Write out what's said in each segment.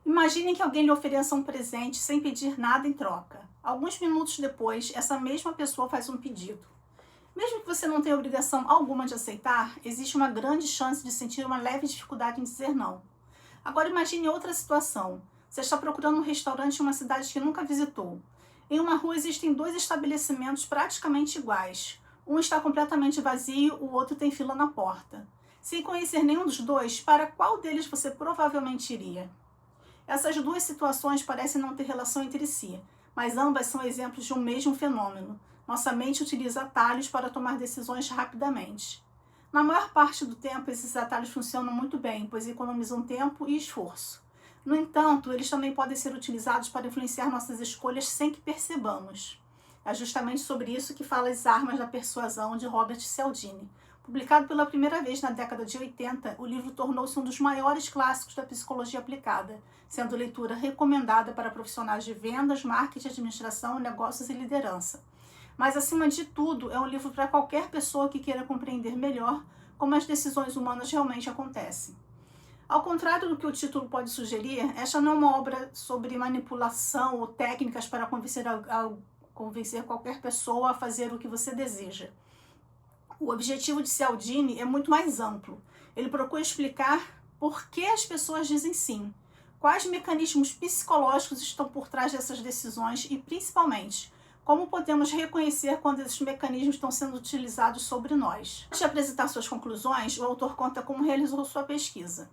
Imagine que alguém lhe ofereça um presente sem pedir nada em troca. Alguns minutos depois, essa mesma pessoa faz um pedido. Mesmo que você não tenha obrigação alguma de aceitar, existe uma grande chance de sentir uma leve dificuldade em dizer não. Agora imagine outra situação. Você está procurando um restaurante em uma cidade que nunca visitou. Em uma rua existem dois estabelecimentos praticamente iguais. Um está completamente vazio, o outro tem fila na porta. Sem conhecer nenhum dos dois, para qual deles você provavelmente iria? Essas duas situações parecem não ter relação entre si, mas ambas são exemplos de um mesmo fenômeno. Nossa mente utiliza atalhos para tomar decisões rapidamente. Na maior parte do tempo, esses atalhos funcionam muito bem, pois economizam tempo e esforço. No entanto, eles também podem ser utilizados para influenciar nossas escolhas sem que percebamos. É justamente sobre isso que fala As Armas da Persuasão, de Robert Cialdini. Publicado pela primeira vez na década de 80, o livro tornou-se um dos maiores clássicos da psicologia aplicada, sendo leitura recomendada para profissionais de vendas, marketing, administração, negócios e liderança. Mas, acima de tudo, é um livro para qualquer pessoa que queira compreender melhor como as decisões humanas realmente acontecem. Ao contrário do que o título pode sugerir, esta não é uma obra sobre manipulação ou técnicas para convencer qualquer pessoa a fazer o que você deseja. O objetivo de Cialdini é muito mais amplo. Ele procura explicar por que as pessoas dizem sim, quais mecanismos psicológicos estão por trás dessas decisões e, principalmente, como podemos reconhecer quando esses mecanismos estão sendo utilizados sobre nós. Antes de apresentar suas conclusões, o autor conta como realizou sua pesquisa.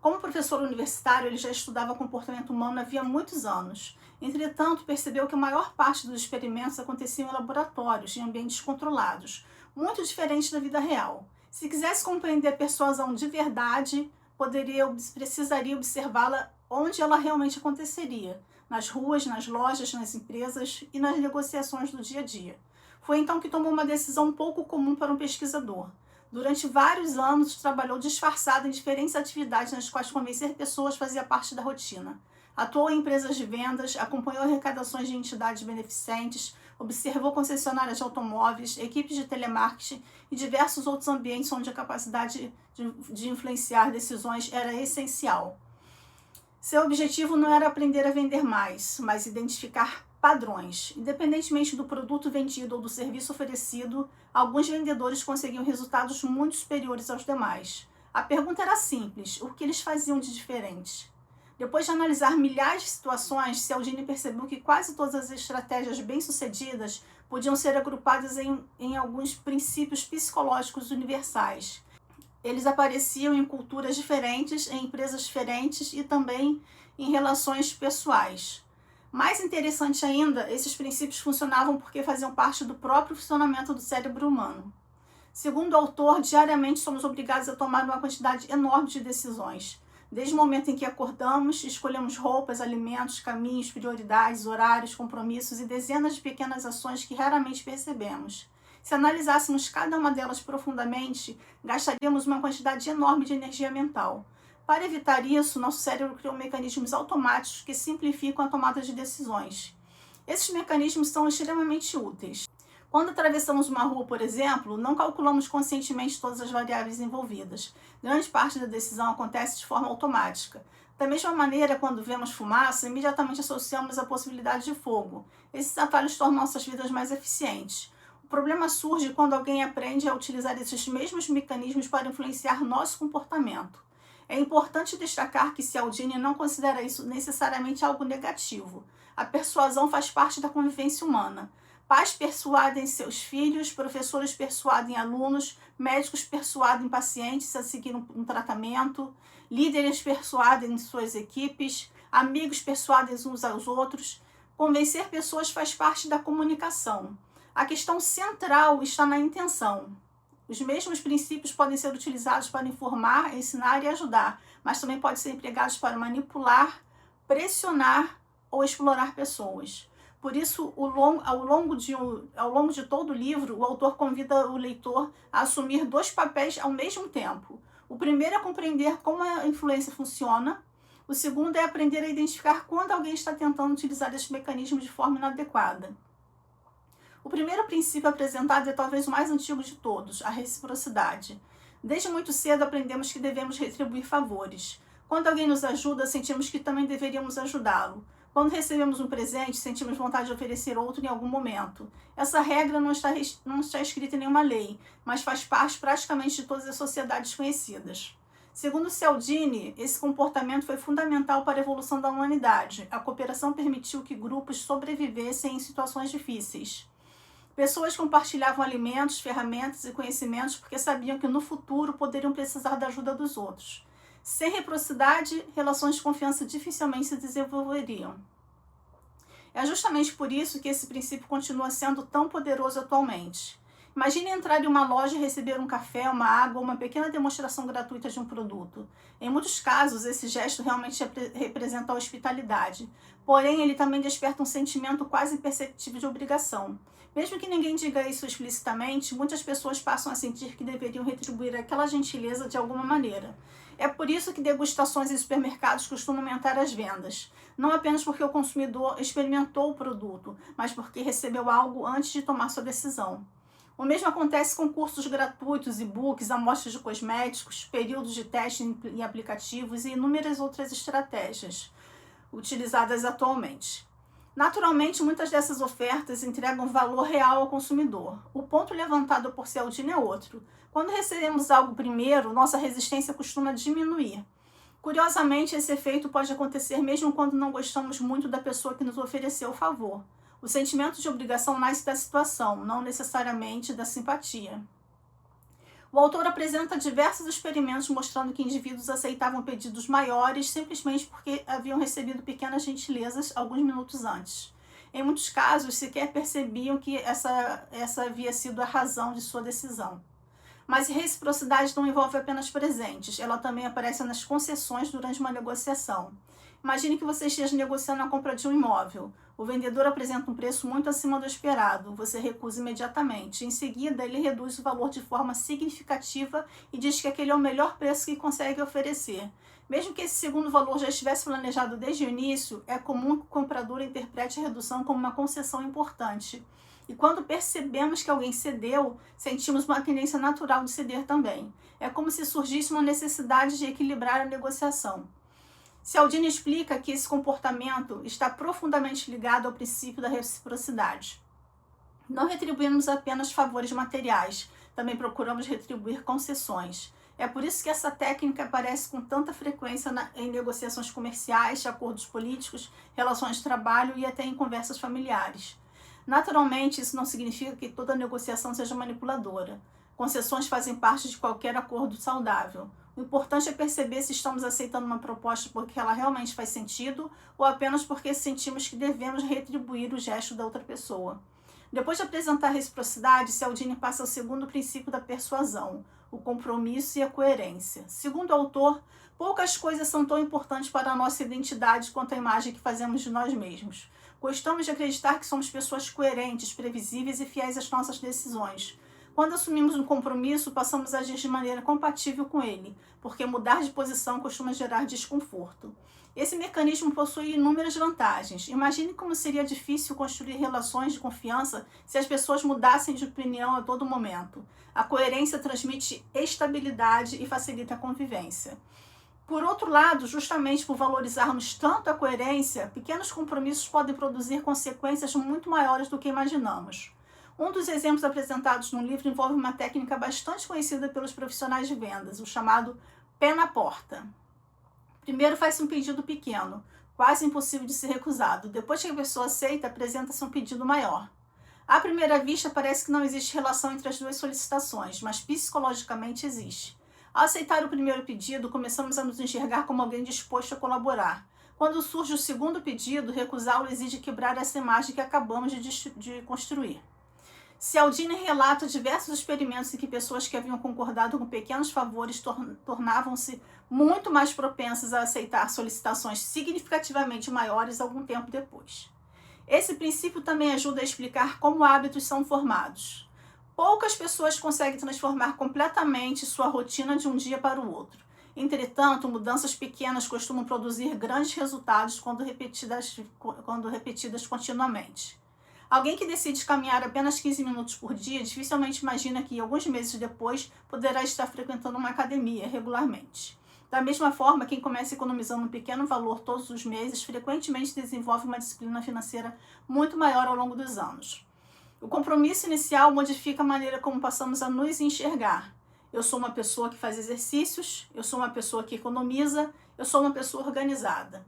Como professor universitário, ele já estudava comportamento humano havia muitos anos. Entretanto, percebeu que a maior parte dos experimentos aconteciam em laboratórios, em ambientes controlados, muito diferente da vida real. Se quisesse compreender a persuasão de verdade, precisaria observá-la onde ela realmente aconteceria, nas ruas, nas lojas, nas empresas e nas negociações do dia a dia. Foi então que tomou uma decisão pouco comum para um pesquisador. Durante vários anos, trabalhou disfarçado em diferentes atividades nas quais convencer pessoas fazia parte da rotina. Atuou em empresas de vendas, acompanhou arrecadações de entidades beneficentes, observou concessionárias de automóveis, equipes de telemarketing e diversos outros ambientes onde a capacidade de influenciar decisões era essencial. Seu objetivo não era aprender a vender mais, mas identificar padrões. Independentemente do produto vendido ou do serviço oferecido, alguns vendedores conseguiam resultados muito superiores aos demais. A pergunta era simples: o que eles faziam de diferente? Depois de analisar milhares de situações, Cialdini percebeu que quase todas as estratégias bem-sucedidas podiam ser agrupadas em alguns princípios psicológicos universais. Eles apareciam em culturas diferentes, em empresas diferentes e também em relações pessoais. Mais interessante ainda, esses princípios funcionavam porque faziam parte do próprio funcionamento do cérebro humano. Segundo o autor, diariamente somos obrigados a tomar uma quantidade enorme de decisões. Desde o momento em que acordamos, escolhemos roupas, alimentos, caminhos, prioridades, horários, compromissos e dezenas de pequenas ações que raramente percebemos. Se analisássemos cada uma delas profundamente, gastaríamos uma quantidade enorme de energia mental. Para evitar isso, nosso cérebro criou mecanismos automáticos que simplificam a tomada de decisões. Esses mecanismos são extremamente úteis. Quando atravessamos uma rua, por exemplo, não calculamos conscientemente todas as variáveis envolvidas. Grande parte da decisão acontece de forma automática. Da mesma maneira, quando vemos fumaça, imediatamente associamos a possibilidade de fogo. Esses atalhos tornam nossas vidas mais eficientes. O problema surge quando alguém aprende a utilizar esses mesmos mecanismos para influenciar nosso comportamento. É importante destacar que Cialdini não considera isso necessariamente algo negativo. A persuasão faz parte da convivência humana. Pais persuadem seus filhos, professores persuadem alunos, médicos persuadem pacientes a seguir um tratamento, líderes persuadem suas equipes, amigos persuadem uns aos outros. Convencer pessoas faz parte da comunicação. A questão central está na intenção. Os mesmos princípios podem ser utilizados para informar, ensinar e ajudar, mas também podem ser empregados para manipular, pressionar ou explorar pessoas. Por isso, ao longo de todo o livro, o autor convida o leitor a assumir dois papéis ao mesmo tempo. O primeiro é compreender como a influência funciona. O segundo é aprender a identificar quando alguém está tentando utilizar esse mecanismo de forma inadequada. O primeiro princípio apresentado é talvez o mais antigo de todos, a reciprocidade. Desde muito cedo aprendemos que devemos retribuir favores. Quando alguém nos ajuda, sentimos que também deveríamos ajudá-lo. Quando recebemos um presente, sentimos vontade de oferecer outro em algum momento. Essa regra não está escrita em nenhuma lei, mas faz parte praticamente de todas as sociedades conhecidas. Segundo Cialdini, esse comportamento foi fundamental para a evolução da humanidade. A cooperação permitiu que grupos sobrevivessem em situações difíceis. Pessoas compartilhavam alimentos, ferramentas e conhecimentos porque sabiam que no futuro poderiam precisar da ajuda dos outros. Sem reciprocidade, relações de confiança dificilmente se desenvolveriam. É justamente por isso que esse princípio continua sendo tão poderoso atualmente. Imagine entrar em uma loja e receber um café, uma água ou uma pequena demonstração gratuita de um produto. Em muitos casos, esse gesto realmente representa a hospitalidade. Porém, ele também desperta um sentimento quase imperceptível de obrigação. Mesmo que ninguém diga isso explicitamente, muitas pessoas passam a sentir que deveriam retribuir aquela gentileza de alguma maneira. É por isso que degustações em supermercados costumam aumentar as vendas. Não apenas porque o consumidor experimentou o produto, mas porque recebeu algo antes de tomar sua decisão. O mesmo acontece com cursos gratuitos, e-books, amostras de cosméticos, períodos de teste em aplicativos e inúmeras outras estratégias utilizadas atualmente. Naturalmente, muitas dessas ofertas entregam valor real ao consumidor. O ponto levantado por Cialdini é outro. Quando recebemos algo primeiro, nossa resistência costuma diminuir. Curiosamente, esse efeito pode acontecer mesmo quando não gostamos muito da pessoa que nos ofereceu o favor. O sentimento de obrigação nasce da situação, não necessariamente da simpatia. O autor apresenta diversos experimentos mostrando que indivíduos aceitavam pedidos maiores simplesmente porque haviam recebido pequenas gentilezas alguns minutos antes. Em muitos casos, sequer percebiam que essa havia sido a razão de sua decisão. Mas reciprocidade não envolve apenas presentes, ela também aparece nas concessões durante uma negociação. Imagine que você esteja negociando a compra de um imóvel. O vendedor apresenta um preço muito acima do esperado. Você recusa imediatamente. Em seguida, ele reduz o valor de forma significativa e diz que aquele é o melhor preço que consegue oferecer. Mesmo que esse segundo valor já estivesse planejado desde o início, é comum que o comprador interprete a redução como uma concessão importante. E quando percebemos que alguém cedeu, sentimos uma tendência natural de ceder também. É como se surgisse uma necessidade de equilibrar a negociação. Cialdini explica que esse comportamento está profundamente ligado ao princípio da reciprocidade. Não retribuímos apenas favores materiais, também procuramos retribuir concessões. É por isso que essa técnica aparece com tanta frequência em negociações comerciais, acordos políticos, relações de trabalho e até em conversas familiares. Naturalmente, isso não significa que toda negociação seja manipuladora. Concessões fazem parte de qualquer acordo saudável. O importante é perceber se estamos aceitando uma proposta porque ela realmente faz sentido ou apenas porque sentimos que devemos retribuir o gesto da outra pessoa. Depois de apresentar a reciprocidade, Cialdini passa ao segundo princípio da persuasão, o compromisso e a coerência. Segundo o autor, poucas coisas são tão importantes para a nossa identidade quanto a imagem que fazemos de nós mesmos. Gostamos de acreditar que somos pessoas coerentes, previsíveis e fiéis às nossas decisões. Quando assumimos um compromisso, passamos a agir de maneira compatível com ele, porque mudar de posição costuma gerar desconforto. Esse mecanismo possui inúmeras vantagens. Imagine como seria difícil construir relações de confiança se as pessoas mudassem de opinião a todo momento. A coerência transmite estabilidade e facilita a convivência. Por outro lado, justamente por valorizarmos tanto a coerência, pequenos compromissos podem produzir consequências muito maiores do que imaginamos. Um dos exemplos apresentados no livro envolve uma técnica bastante conhecida pelos profissionais de vendas, o chamado pé na porta. Primeiro faz-se um pedido pequeno, quase impossível de ser recusado. Depois que a pessoa aceita, apresenta-se um pedido maior. À primeira vista, parece que não existe relação entre as duas solicitações, mas psicologicamente existe. Ao aceitar o primeiro pedido, começamos a nos enxergar como alguém disposto a colaborar. Quando surge o segundo pedido, recusá-lo exige quebrar essa imagem que acabamos de construir. Cialdini relata diversos experimentos em que pessoas que haviam concordado com pequenos favores tornavam-se muito mais propensas a aceitar solicitações significativamente maiores algum tempo depois. Esse princípio também ajuda a explicar como hábitos são formados. Poucas pessoas conseguem transformar completamente sua rotina de um dia para o outro. Entretanto, mudanças pequenas costumam produzir grandes resultados quando repetidas continuamente. Alguém que decide caminhar apenas 15 minutos por dia dificilmente imagina que, alguns meses depois, poderá estar frequentando uma academia regularmente. Da mesma forma, quem começa economizando um pequeno valor todos os meses, frequentemente desenvolve uma disciplina financeira muito maior ao longo dos anos. O compromisso inicial modifica a maneira como passamos a nos enxergar. Eu sou uma pessoa que faz exercícios, eu sou uma pessoa que economiza, eu sou uma pessoa organizada.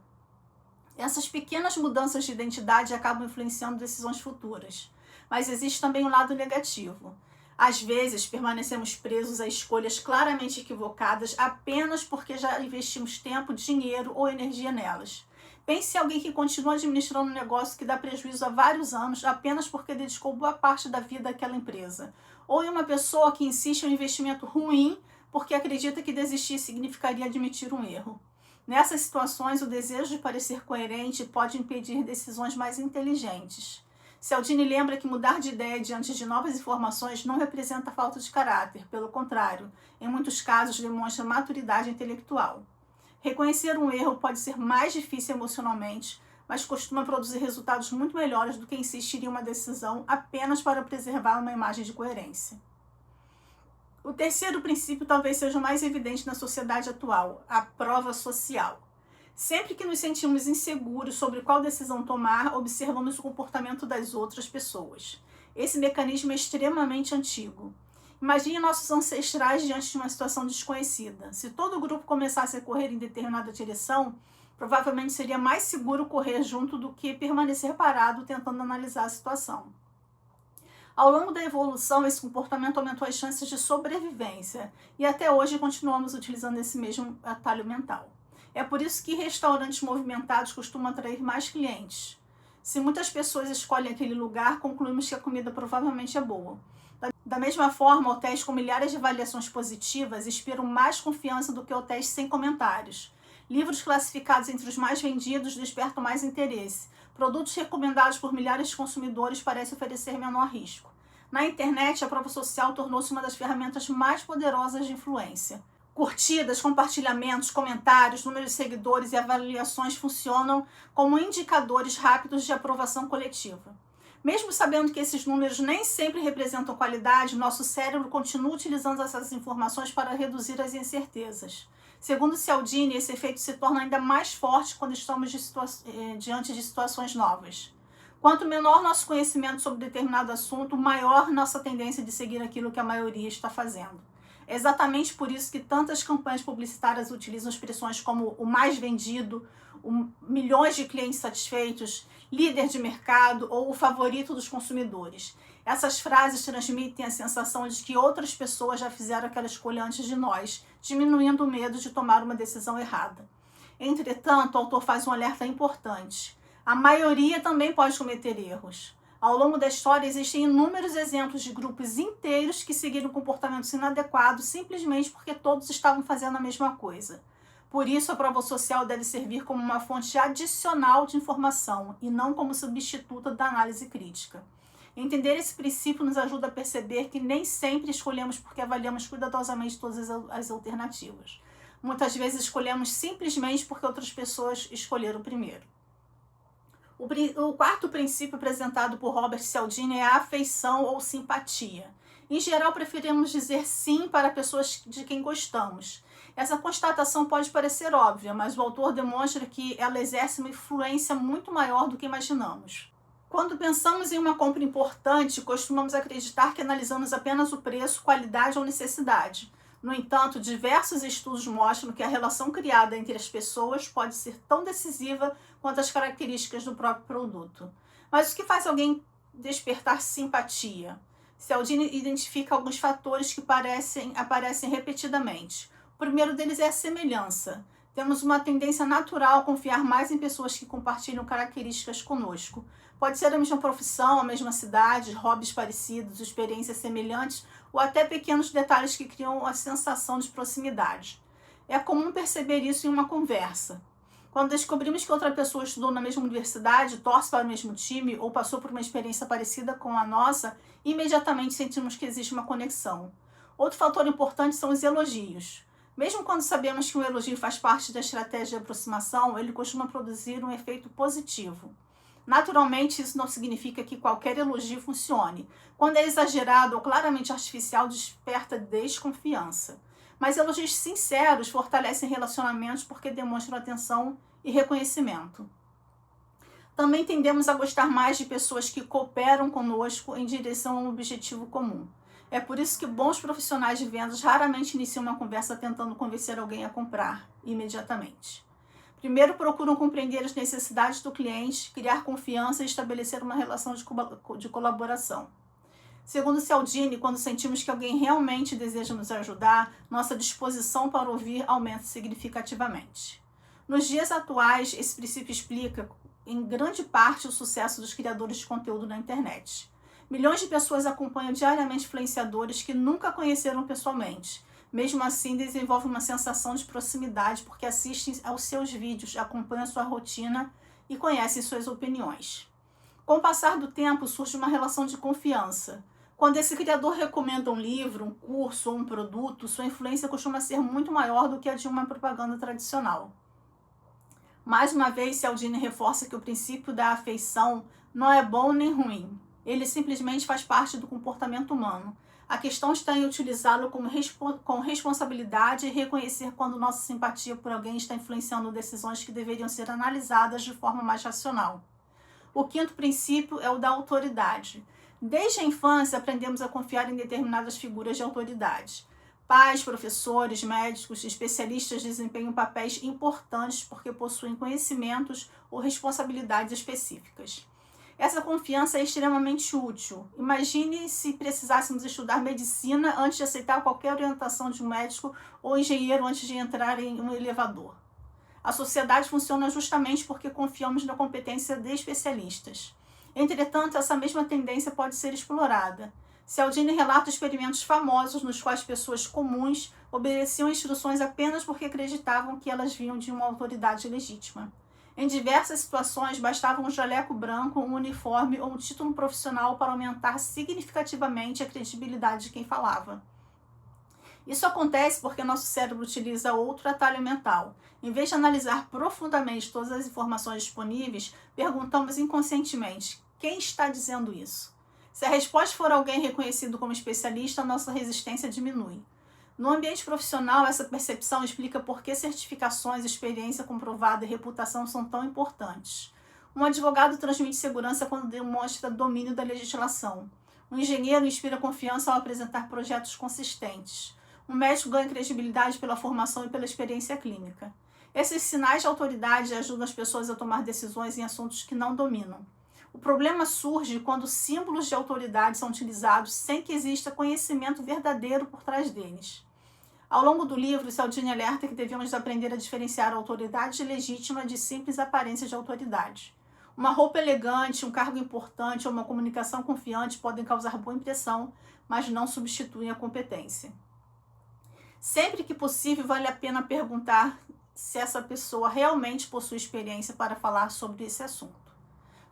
Essas pequenas mudanças de identidade acabam influenciando decisões futuras. Mas existe também um lado negativo. Às vezes, permanecemos presos a escolhas claramente equivocadas apenas porque já investimos tempo, dinheiro ou energia nelas. Pense em alguém que continua administrando um negócio que dá prejuízo há vários anos apenas porque dedicou boa parte da vida àquela empresa. Ou em uma pessoa que insiste em um investimento ruim porque acredita que desistir significaria admitir um erro. Nessas situações, o desejo de parecer coerente pode impedir decisões mais inteligentes. Cialdini lembra que mudar de ideia diante de novas informações não representa falta de caráter, pelo contrário, em muitos casos demonstra maturidade intelectual. Reconhecer um erro pode ser mais difícil emocionalmente, mas costuma produzir resultados muito melhores do que insistir em uma decisão apenas para preservar uma imagem de coerência. O terceiro princípio talvez seja o mais evidente na sociedade atual, a prova social. Sempre que nos sentimos inseguros sobre qual decisão tomar, observamos o comportamento das outras pessoas. Esse mecanismo é extremamente antigo. Imagine nossos ancestrais diante de uma situação desconhecida. Se todo o grupo começasse a correr em determinada direção, provavelmente seria mais seguro correr junto do que permanecer parado tentando analisar a situação. Ao longo da evolução, esse comportamento aumentou as chances de sobrevivência e até hoje continuamos utilizando esse mesmo atalho mental. É por isso que restaurantes movimentados costumam atrair mais clientes. Se muitas pessoas escolhem aquele lugar, concluímos que a comida provavelmente é boa. Da mesma forma, hotéis com milhares de avaliações positivas inspiram mais confiança do que hotéis sem comentários. Livros classificados entre os mais vendidos despertam mais interesse. Produtos recomendados por milhares de consumidores parecem oferecer menor risco. Na internet, a prova social tornou-se uma das ferramentas mais poderosas de influência. Curtidas, compartilhamentos, comentários, número de seguidores e avaliações funcionam como indicadores rápidos de aprovação coletiva. Mesmo sabendo que esses números nem sempre representam qualidade, nosso cérebro continua utilizando essas informações para reduzir as incertezas. Segundo Cialdini, esse efeito se torna ainda mais forte quando estamos diante de situações novas. Quanto menor nosso conhecimento sobre determinado assunto, maior nossa tendência de seguir aquilo que a maioria está fazendo. É exatamente por isso que tantas campanhas publicitárias utilizam expressões como o mais vendido, milhões de clientes satisfeitos, líder de mercado ou o favorito dos consumidores. Essas frases transmitem a sensação de que outras pessoas já fizeram aquela escolha antes de nós, diminuindo o medo de tomar uma decisão errada. Entretanto, o autor faz um alerta importante. A maioria também pode cometer erros. Ao longo da história, existem inúmeros exemplos de grupos inteiros que seguiram comportamentos inadequados simplesmente porque todos estavam fazendo a mesma coisa. Por isso, a prova social deve servir como uma fonte adicional de informação e não como substituta da análise crítica. Entender esse princípio nos ajuda a perceber que nem sempre escolhemos porque avaliamos cuidadosamente todas as alternativas. Muitas vezes escolhemos simplesmente porque outras pessoas escolheram primeiro. O quarto princípio apresentado por Robert Cialdini é a afeição ou simpatia. Em geral, preferimos dizer sim para pessoas de quem gostamos. Essa constatação pode parecer óbvia, mas o autor demonstra que ela exerce uma influência muito maior do que imaginamos. Quando pensamos em uma compra importante, costumamos acreditar que analisamos apenas o preço, qualidade ou necessidade. No entanto, diversos estudos mostram que a relação criada entre as pessoas pode ser tão decisiva quanto as características do próprio produto. Mas o que faz alguém despertar simpatia? Cialdini identifica alguns fatores que aparecem repetidamente. O primeiro deles é a semelhança. Temos uma tendência natural a confiar mais em pessoas que compartilham características conosco. Pode ser a mesma profissão, a mesma cidade, hobbies parecidos, experiências semelhantes ou até pequenos detalhes que criam a sensação de proximidade. É comum perceber isso em uma conversa. Quando descobrimos que outra pessoa estudou na mesma universidade, torce para o mesmo time ou passou por uma experiência parecida com a nossa, imediatamente sentimos que existe uma conexão. Outro fator importante são os elogios. Mesmo quando sabemos que um elogio faz parte da estratégia de aproximação, ele costuma produzir um efeito positivo. Naturalmente, isso não significa que qualquer elogio funcione. Quando é exagerado ou claramente artificial, desperta desconfiança. mas elogios sinceros fortalecem relacionamentos porque demonstram atenção e reconhecimento. Também tendemos a gostar mais de pessoas que cooperam conosco em direção a um objetivo comum. É por isso que bons profissionais de vendas raramente iniciam uma conversa tentando convencer alguém a comprar imediatamente. Primeiro procuram compreender as necessidades do cliente, criar confiança e estabelecer uma relação de colaboração. Segundo Cialdini, quando sentimos que alguém realmente deseja nos ajudar, nossa disposição para ouvir aumenta significativamente. Nos dias atuais, esse princípio explica, em grande parte, o sucesso dos criadores de conteúdo na internet. Milhões de pessoas acompanham diariamente influenciadores que nunca conheceram pessoalmente. Mesmo assim, desenvolvem uma sensação de proximidade porque assistem aos seus vídeos, acompanham sua rotina e conhecem suas opiniões. Com o passar do tempo, surge uma relação de confiança. Quando esse criador recomenda um livro, um curso ou um produto, sua influência costuma ser muito maior do que a de uma propaganda tradicional. Mais uma vez, Cialdini reforça que o princípio da afeição não é bom nem ruim. Ele simplesmente faz parte do comportamento humano. A questão está em utilizá-lo com responsabilidade e reconhecer quando nossa simpatia por alguém está influenciando decisões que deveriam ser analisadas de forma mais racional. O quinto princípio é o da autoridade. Desde a infância, aprendemos a confiar em determinadas figuras de autoridade. Pais, professores, médicos, especialistas desempenham papéis importantes porque possuem conhecimentos ou responsabilidades específicas. Essa confiança é extremamente útil. Imagine se precisássemos estudar medicina antes de aceitar qualquer orientação de um médico ou engenheiro antes de entrar em um elevador. A sociedade funciona justamente porque confiamos na competência de especialistas. Entretanto, essa mesma tendência pode ser explorada. Cialdini relata experimentos famosos nos quais pessoas comuns obedeciam instruções apenas porque acreditavam que elas vinham de uma autoridade legítima. Em diversas situações, bastava um jaleco branco, um uniforme ou um título profissional para aumentar significativamente a credibilidade de quem falava. Isso acontece porque nosso cérebro utiliza outro atalho mental. Em vez de analisar profundamente todas as informações disponíveis, perguntamos inconscientemente: quem está dizendo isso? Se a resposta for alguém reconhecido como especialista, nossa resistência diminui. No ambiente profissional, essa percepção explica por que certificações, experiência comprovada e reputação são tão importantes. Um advogado transmite segurança quando demonstra domínio da legislação. Um engenheiro inspira confiança ao apresentar projetos consistentes. Um médico ganha credibilidade pela formação e pela experiência clínica. Esses sinais de autoridade ajudam as pessoas a tomar decisões em assuntos que não dominam. O problema surge quando símbolos de autoridade são utilizados sem que exista conhecimento verdadeiro por trás deles. Ao longo do livro, Cialdini alerta que devemos aprender a diferenciar a autoridade legítima de simples aparência de autoridade. Uma roupa elegante, um cargo importante ou uma comunicação confiante podem causar boa impressão, mas não substituem a competência. Sempre que possível, vale a pena perguntar se essa pessoa realmente possui experiência para falar sobre esse assunto.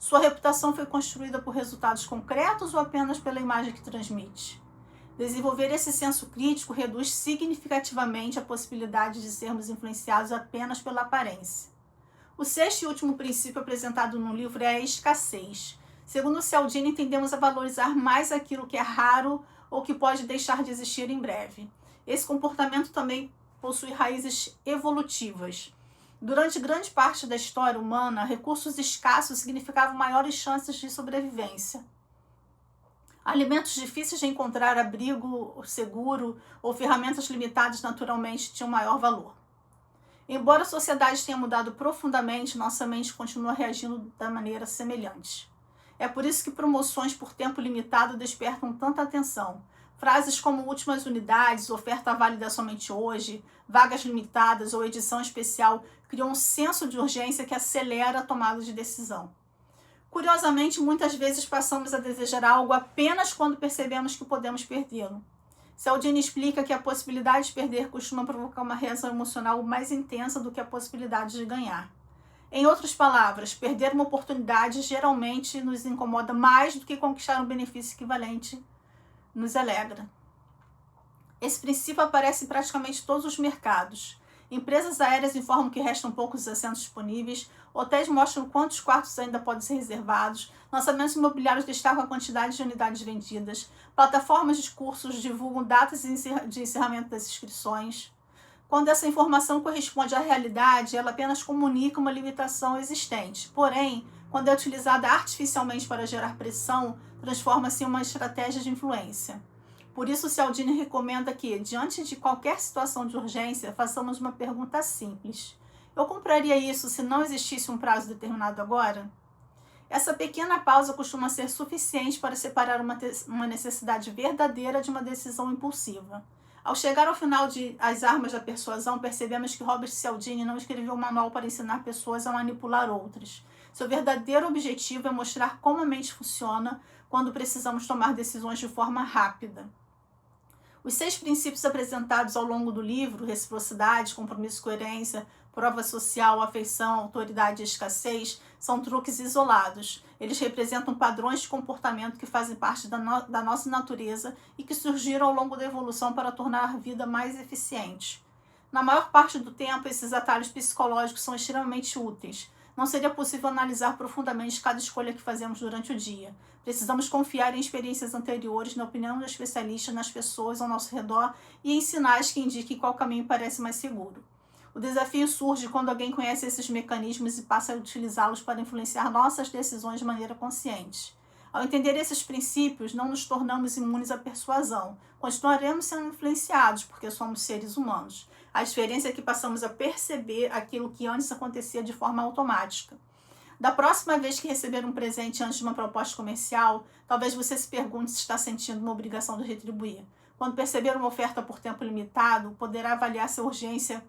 Sua reputação foi construída por resultados concretos ou apenas pela imagem que transmite? Desenvolver esse senso crítico reduz significativamente a possibilidade de sermos influenciados apenas pela aparência. O sexto e último princípio apresentado no livro é a escassez. Segundo Cialdini, entendemos a valorizar mais aquilo que é raro ou que pode deixar de existir em breve. Esse comportamento também possui raízes evolutivas. Durante grande parte da história humana, recursos escassos significavam maiores chances de sobrevivência. Alimentos difíceis de encontrar, abrigo seguro ou ferramentas limitadas naturalmente tinham maior valor. Embora a sociedade tenha mudado profundamente, nossa mente continua reagindo da maneira semelhante. É por isso que promoções por tempo limitado despertam tanta atenção. Frases como últimas unidades, oferta válida somente hoje, vagas limitadas ou edição especial criam um senso de urgência que acelera a tomada de decisão. Curiosamente, muitas vezes passamos a desejar algo apenas quando percebemos que podemos perdê-lo. Cialdini explica que a possibilidade de perder costuma provocar uma reação emocional mais intensa do que a possibilidade de ganhar. Em outras palavras, perder uma oportunidade geralmente nos incomoda mais do que conquistar um benefício equivalente nos alegra. Esse princípio aparece em praticamente todos os mercados. Empresas aéreas informam que restam poucos assentos disponíveis, hotéis mostram quantos quartos ainda podem ser reservados, lançamentos imobiliários destacam a quantidade de unidades vendidas, plataformas de cursos divulgam datas de encerramento das inscrições. Quando essa informação corresponde à realidade, ela apenas comunica uma limitação existente. Porém, quando é utilizada artificialmente para gerar pressão, transforma-se em uma estratégia de influência. Por isso, Cialdini recomenda que, diante de qualquer situação de urgência, façamos uma pergunta simples. Eu compraria isso se não existisse um prazo determinado agora? Essa pequena pausa costuma ser suficiente para separar uma necessidade verdadeira de uma decisão impulsiva. Ao chegar ao final de As Armas da Persuasão, percebemos que Robert Cialdini não escreveu um manual para ensinar pessoas a manipular outras. Seu verdadeiro objetivo é mostrar como a mente funciona quando precisamos tomar decisões de forma rápida. Os 6 princípios apresentados ao longo do livro, reciprocidade, compromisso, coerência, prova social, afeição, autoridade e escassez, são truques isolados. Eles representam padrões de comportamento que fazem parte da nossa natureza e que surgiram ao longo da evolução para tornar a vida mais eficiente. Na maior parte do tempo, esses atalhos psicológicos são extremamente úteis. Não seria possível analisar profundamente cada escolha que fazemos durante o dia. Precisamos confiar em experiências anteriores, na opinião do especialista, nas pessoas ao nosso redor e em sinais que indiquem qual caminho parece mais seguro. O desafio surge quando alguém conhece esses mecanismos e passa a utilizá-los para influenciar nossas decisões de maneira consciente. Ao entender esses princípios, não nos tornamos imunes à persuasão. Continuaremos sendo influenciados, porque somos seres humanos. A diferença é que passamos a perceber aquilo que antes acontecia de forma automática. Da próxima vez que receber um presente antes de uma proposta comercial, talvez você se pergunte se está sentindo uma obrigação de retribuir. Quando perceber uma oferta por tempo limitado, poderá avaliar se a urgência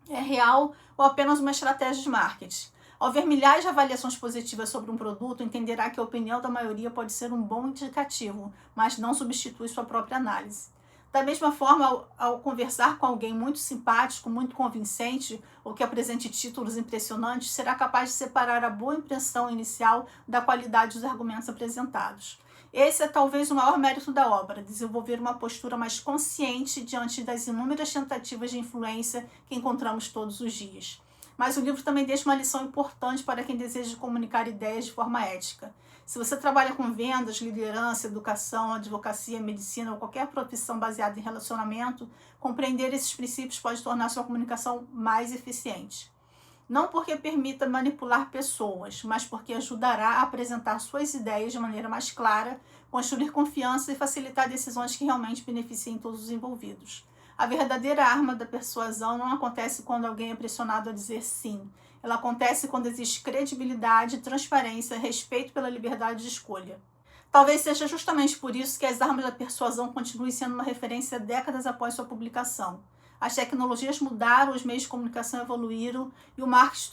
é real ou apenas uma estratégia de marketing. Ao ver milhares de avaliações positivas sobre um produto, entenderá que a opinião da maioria pode ser um bom indicativo, mas não substitui sua própria análise. Da mesma forma, ao conversar com alguém muito simpático, muito convincente, ou que apresente títulos impressionantes, será capaz de separar a boa impressão inicial da qualidade dos argumentos apresentados. Esse é talvez o maior mérito da obra, desenvolver uma postura mais consciente diante das inúmeras tentativas de influência que encontramos todos os dias. Mas o livro também deixa uma lição importante para quem deseja comunicar ideias de forma ética. Se você trabalha com vendas, liderança, educação, advocacia, medicina ou qualquer profissão baseada em relacionamento, compreender esses princípios pode tornar sua comunicação mais eficiente. Não porque permita manipular pessoas, mas porque ajudará a apresentar suas ideias de maneira mais clara, construir confiança e facilitar decisões que realmente beneficiem todos os envolvidos. A verdadeira arma da persuasão não acontece quando alguém é pressionado a dizer sim. Ela acontece quando existe credibilidade, transparência, respeito pela liberdade de escolha. Talvez seja justamente por isso que As Armas da Persuasão continue sendo uma referência décadas após sua publicação. As tecnologias mudaram, os meios de comunicação evoluíram e o marketing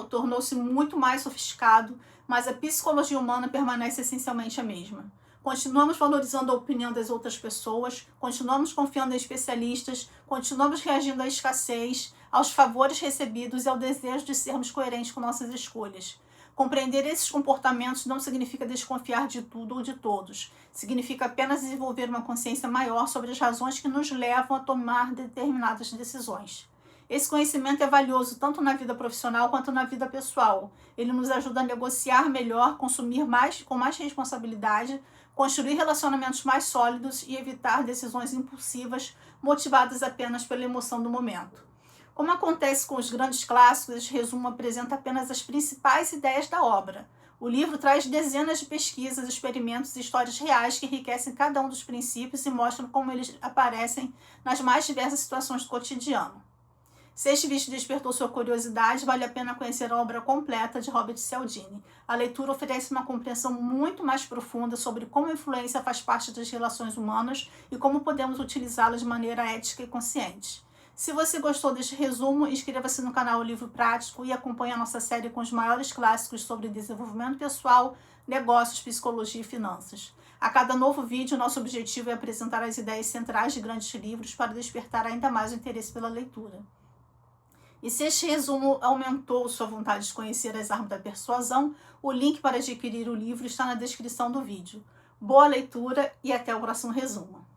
tornou-se muito mais sofisticado, mas a psicologia humana permanece essencialmente a mesma. Continuamos valorizando a opinião das outras pessoas, continuamos confiando em especialistas, continuamos reagindo à escassez, aos favores recebidos e ao desejo de sermos coerentes com nossas escolhas. Compreender esses comportamentos não significa desconfiar de tudo ou de todos. Significa apenas desenvolver uma consciência maior sobre as razões que nos levam a tomar determinadas decisões. Esse conhecimento é valioso tanto na vida profissional quanto na vida pessoal. Ele nos ajuda a negociar melhor, consumir com mais responsabilidade, construir relacionamentos mais sólidos e evitar decisões impulsivas motivadas apenas pela emoção do momento. Como acontece com os grandes clássicos, este resumo apresenta apenas as principais ideias da obra. O livro traz dezenas de pesquisas, experimentos e histórias reais que enriquecem cada um dos princípios e mostram como eles aparecem nas mais diversas situações do cotidiano. Se este vídeo despertou sua curiosidade, vale a pena conhecer a obra completa de Robert Cialdini. A leitura oferece uma compreensão muito mais profunda sobre como a influência faz parte das relações humanas e como podemos utilizá-la de maneira ética e consciente. Se você gostou deste resumo, inscreva-se no canal Livro Prático e acompanhe a nossa série com os maiores clássicos sobre desenvolvimento pessoal, negócios, psicologia e finanças. A cada novo vídeo, nosso objetivo é apresentar as ideias centrais de grandes livros para despertar ainda mais o interesse pela leitura. E se este resumo aumentou sua vontade de conhecer As Armas da Persuasão, o link para adquirir o livro está na descrição do vídeo. Boa leitura e até o próximo resumo.